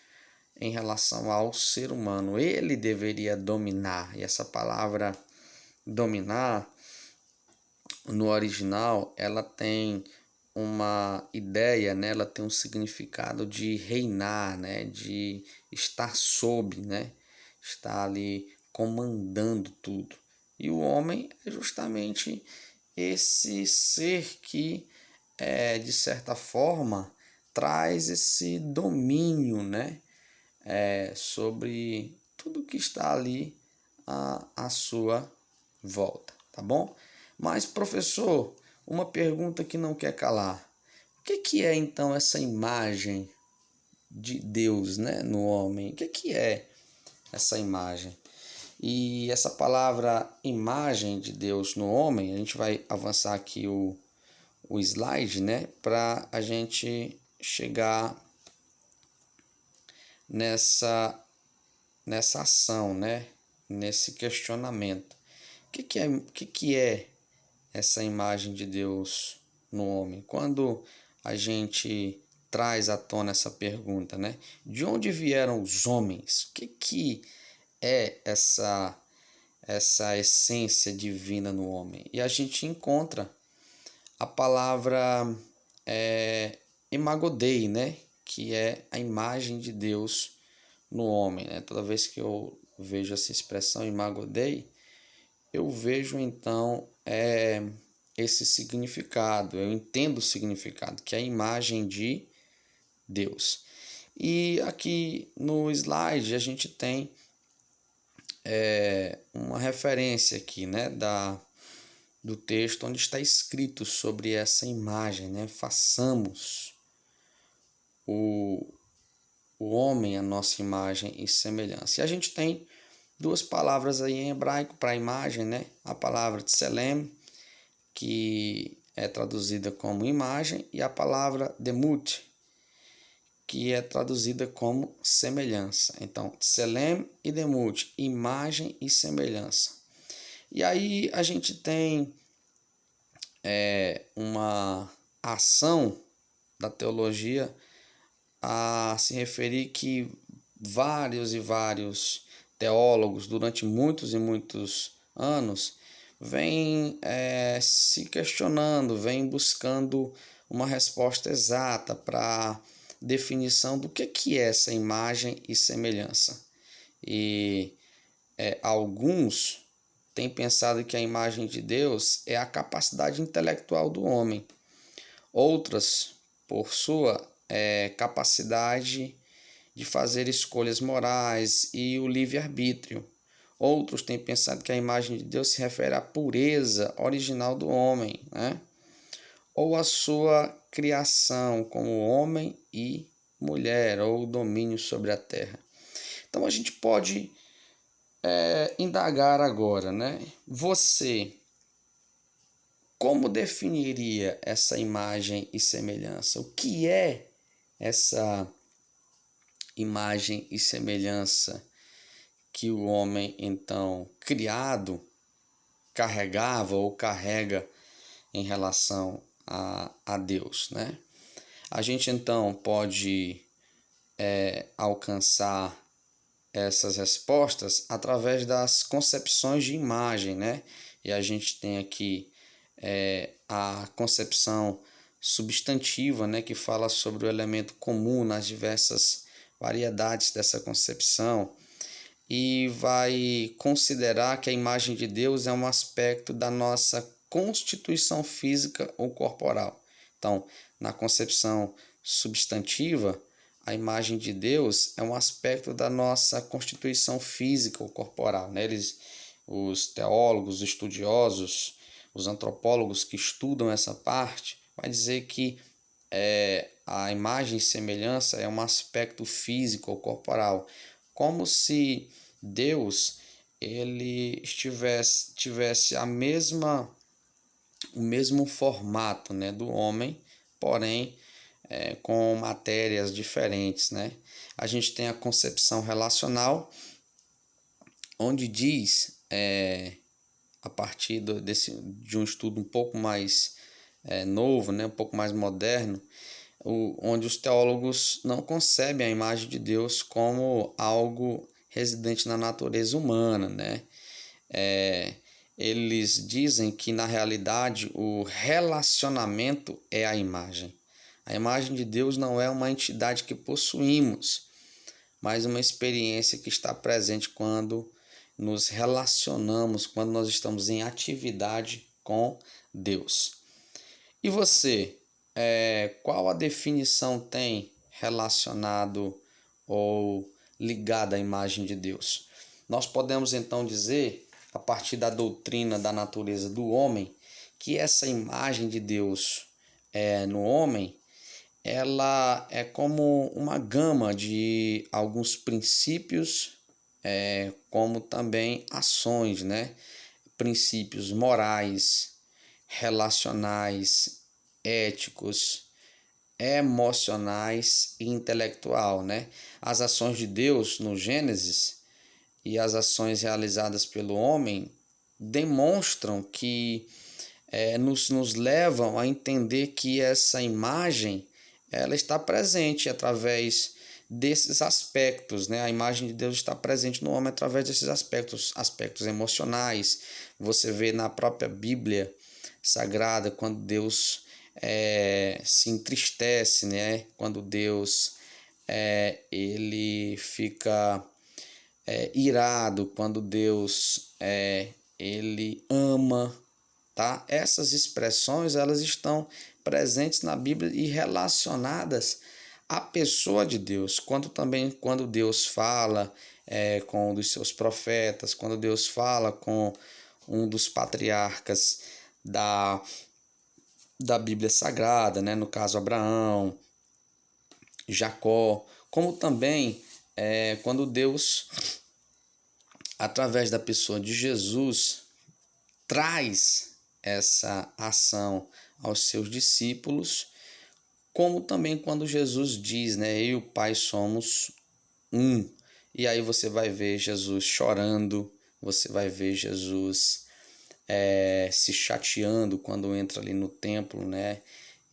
em relação ao ser humano. Ele deveria dominar, e essa palavra dominar no original ela tem uma ideia, né? Ela tem um significado de reinar, né? De estar sob, né? Estar ali comandando tudo. E o homem é justamente esse ser que, de certa forma, traz esse domínio, né? Sobre tudo que está ali à sua volta, tá bom? Mas, professor, uma pergunta que não quer calar. O que é então essa imagem de Deus, né, no homem? O que é essa imagem? E essa palavra imagem de Deus no homem, a gente vai avançar aqui o slide, né, para a gente chegar nessa ação, né, nesse questionamento. O que é essa imagem de Deus no homem? Quando a gente traz à tona essa pergunta, né? De onde vieram os homens? O que é essa essência divina no homem? E a gente encontra a palavra imagodei, né? Que é a imagem de Deus no homem, né? Toda vez que eu vejo essa expressão imagodei, eu vejo então esse significado, eu entendo o significado, que é a imagem de Deus. E aqui no slide a gente tem uma referência aqui, né, do texto onde está escrito sobre essa imagem, né? Façamos o homem a nossa imagem e semelhança. E a gente tem duas palavras aí em hebraico para a imagem, né? A palavra tselem, que é traduzida como imagem, e a palavra demut, que é traduzida como semelhança. Então, tselem e demut, imagem e semelhança. E aí a gente tem uma ação da teologia a se referir que vários e vários teólogos, durante muitos e muitos anos, vêm se questionando, vêm buscando uma resposta exata para a definição do que é essa imagem e semelhança. E alguns têm pensado que a imagem de Deus é a capacidade intelectual do homem. Outras, por sua capacidade de fazer escolhas morais e o livre-arbítrio. Outros têm pensado que a imagem de Deus se refere à pureza original do homem, né? Ou à sua criação como homem e mulher, ou o domínio sobre a terra. Então a gente pode indagar agora, né? Você, como definiria essa imagem e semelhança? O que é essa imagem e semelhança que o homem, então, criado, carregava ou carrega em relação a Deus, né? A gente, então, pode alcançar essas respostas através das concepções de imagem, né? E a gente tem aqui a concepção substantiva, né, que fala sobre o elemento comum nas diversas variedades dessa concepção e vai considerar que a imagem de Deus é um aspecto da nossa constituição física ou corporal. Então, na concepção substantiva, a imagem de Deus é um aspecto da nossa constituição física ou corporal, né? Os teólogos, os estudiosos, os antropólogos que estudam essa parte, vai dizer que a imagem e semelhança é um aspecto físico ou corporal, como se Deus ele tivesse o mesmo formato, né, do homem, porém com matérias diferentes, né? A gente tem a concepção relacional, onde diz, a partir de um estudo um pouco mais novo, né, um pouco mais moderno, onde os teólogos não concebem a imagem de Deus como algo residente na natureza humana, né? Eles dizem que na realidade o relacionamento é a imagem. A imagem de Deus não é uma entidade que possuímos, mas uma experiência que está presente quando nos relacionamos, quando nós estamos em atividade com Deus. E você, qual a definição tem relacionado ou ligado à imagem de Deus? Nós podemos então dizer, a partir da doutrina da natureza do homem, que essa imagem de Deus no homem, ela é como uma gama de alguns princípios, como também ações, né? Princípios morais, relacionais, éticos, emocionais e intelectual, né? As ações de Deus no Gênesis e as ações realizadas pelo homem demonstram que nos levam a entender que essa imagem ela está presente através desses aspectos, né? A imagem de Deus está presente no homem através desses aspectos emocionais. Você vê na própria Bíblia Sagrada quando Deus se entristece, né? Quando Deus ele fica irado, quando Deus ele ama, tá? Essas expressões elas estão presentes na Bíblia e relacionadas à pessoa de Deus. Quando Deus fala com um dos seus profetas, quando Deus fala com um dos patriarcas da Bíblia Sagrada, né? No caso Abraão, Jacó, como também quando Deus, através da pessoa de Jesus, traz essa ação aos seus discípulos, como também quando Jesus diz, né, eu e o Pai somos um. E aí você vai ver Jesus chorando, você vai ver Jesus se chateando quando entra ali no templo, né?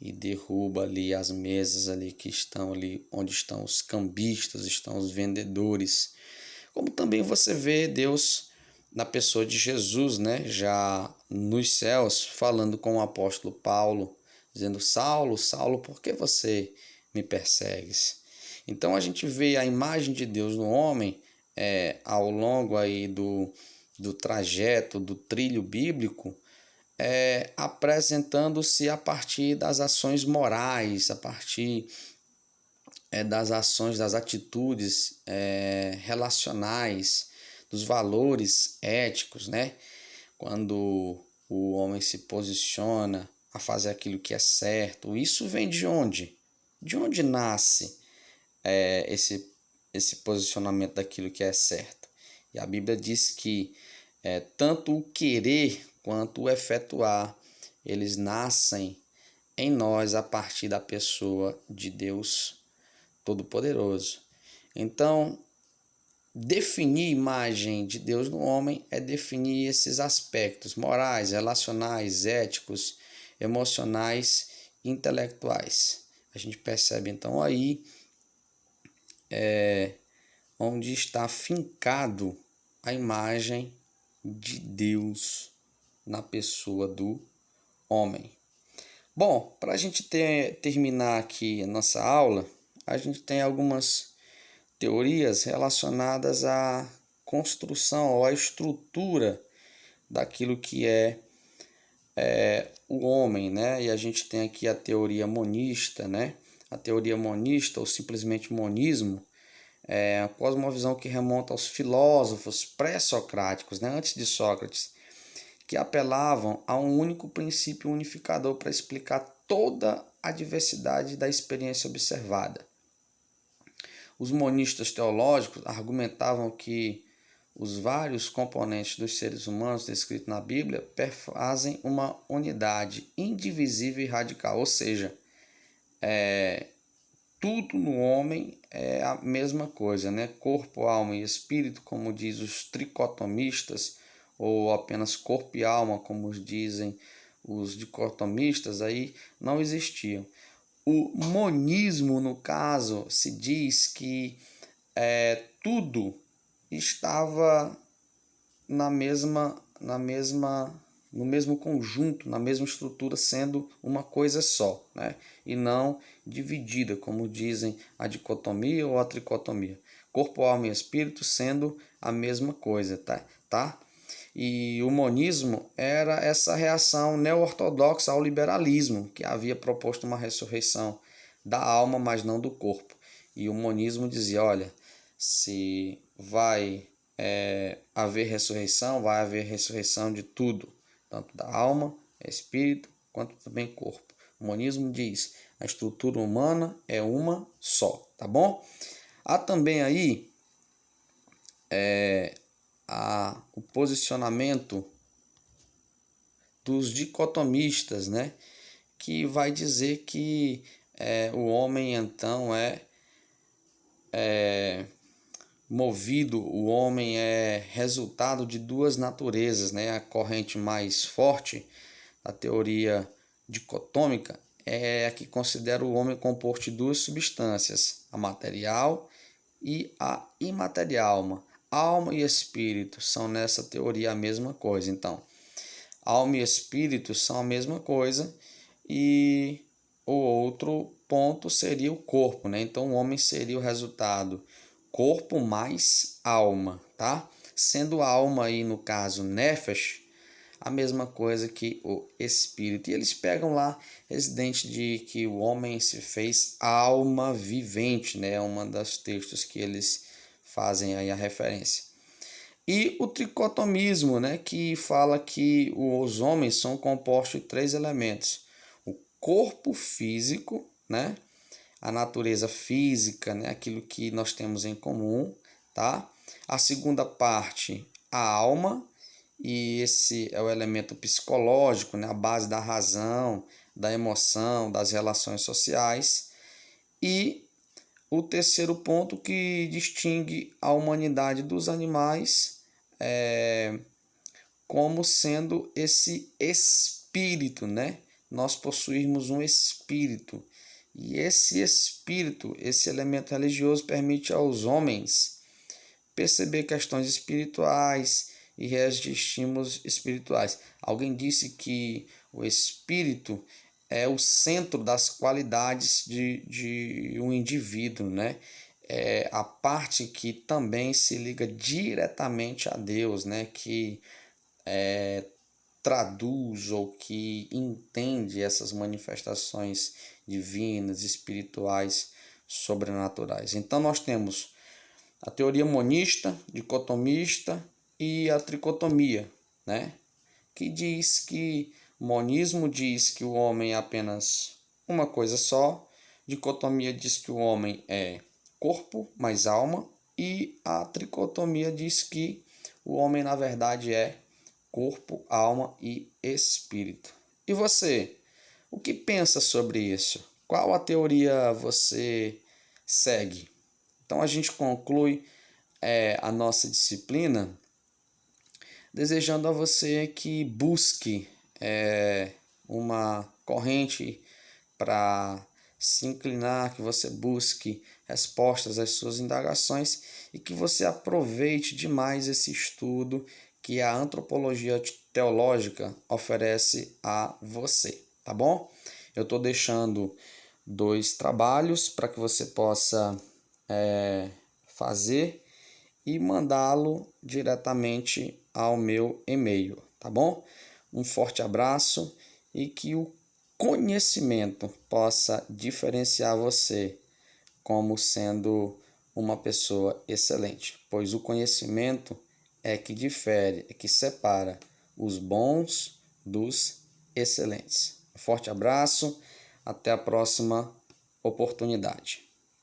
E derruba ali as mesas ali que estão ali, onde estão os cambistas, estão os vendedores. Como também você vê Deus na pessoa de Jesus, né? Já nos céus, falando com o apóstolo Paulo, dizendo: Saulo, Saulo, por que você me persegues? Então a gente vê a imagem de Deus no homem ao longo aí do trajeto, do trilho bíblico, apresentando-se a partir das ações morais, a partir das ações, das atitudes relacionais, dos valores éticos, né? Quando o homem se posiciona a fazer aquilo que é certo, isso vem de onde? De onde nasce esse posicionamento daquilo que é certo? E a Bíblia diz que tanto o querer quanto o efetuar, eles nascem em nós a partir da pessoa de Deus Todo-Poderoso. Então, definir a imagem de Deus no homem é definir esses aspectos morais, relacionais, éticos, emocionais, intelectuais. A gente percebe então aí onde está fincado a imagem de Deus na pessoa do homem. Bom, para a gente terminar aqui a nossa aula, a gente tem algumas teorias relacionadas à construção ou à estrutura daquilo que é o homem, né? E a gente tem aqui a teoria monista, né? A teoria monista, ou simplesmente monismo, é a cosmovisão que remonta aos filósofos pré-socráticos, né? Antes de Sócrates, que apelavam a um único princípio unificador para explicar toda a diversidade da experiência observada. Os monistas teológicos argumentavam que os vários componentes dos seres humanos descritos na Bíblia perfazem uma unidade indivisível e radical, ou seja, tudo no homem é a mesma coisa, né? Corpo, alma e espírito, como diz os tricotomistas, ou apenas corpo e alma, como dizem os dicotomistas, aí não existiam. O monismo, no caso, se diz que tudo estava no mesmo conjunto, na mesma estrutura, sendo uma coisa só, né? E não dividida, como dizem a dicotomia ou a tricotomia. Corpo, alma e espírito sendo a mesma coisa, tá? E o monismo era essa reação neo-ortodoxa ao liberalismo, que havia proposto uma ressurreição da alma, mas não do corpo. E o monismo dizia: olha, se vai haver ressurreição, vai haver ressurreição de tudo, tanto da alma, espírito, quanto também corpo. O monismo diz: a estrutura humana é uma só, tá bom? Há também aí o posicionamento dos dicotomistas, né? Que vai dizer que o homem então é movido, o homem é resultado de duas naturezas, né? A corrente mais forte, a teoria dicotômica, é a que considera o homem composto de duas substâncias, a material e a imaterial. Alma e espírito são nessa teoria a mesma coisa. Então, alma e espírito são a mesma coisa, e o outro ponto seria o corpo, né? Então o homem seria o resultado corpo mais alma, tá? Sendo a alma aí no caso nefesh a mesma coisa que o espírito. E eles pegam lá residente de que o homem se fez alma vivente, né? Uma das textos que eles fazem aí a referência. E o tricotomismo, né, que fala que os homens são compostos de três elementos: o corpo físico, né, a natureza física, né, aquilo que nós temos em comum, tá? A segunda parte, a alma, e esse é o elemento psicológico, né, a base da razão, da emoção, das relações sociais. E o terceiro ponto que distingue a humanidade dos animais como sendo esse espírito, né? Nós possuirmos um espírito. E esse espírito, esse elemento religioso, permite aos homens perceber questões espirituais e reagir a estímulos espirituais. Alguém disse que o espírito é o centro das qualidades de um indivíduo, né? É a parte que também se liga diretamente a Deus, né? Que traduz ou que entende essas manifestações divinas, espirituais, sobrenaturais. Então nós temos a teoria monista, dicotomista e a tricotomia, né? Que diz que o monismo diz que o homem é apenas uma coisa só, dicotomia diz que o homem é corpo mais alma e a tricotomia diz que o homem na verdade é corpo, alma e espírito. E você, o que pensa sobre isso? Qual a teoria você segue? Então a gente conclui a nossa disciplina desejando a você que busque uma corrente para se inclinar, que você busque respostas às suas indagações e que você aproveite demais esse estudo que a antropologia teológica oferece a você, tá bom? Eu estou deixando 2 trabalhos para que você possa fazer e mandá-lo diretamente ao meu e-mail, tá bom? Um forte abraço e que o conhecimento possa diferenciar você como sendo uma pessoa excelente, pois o conhecimento é que difere, é que separa os bons dos excelentes. Um forte abraço, até a próxima oportunidade.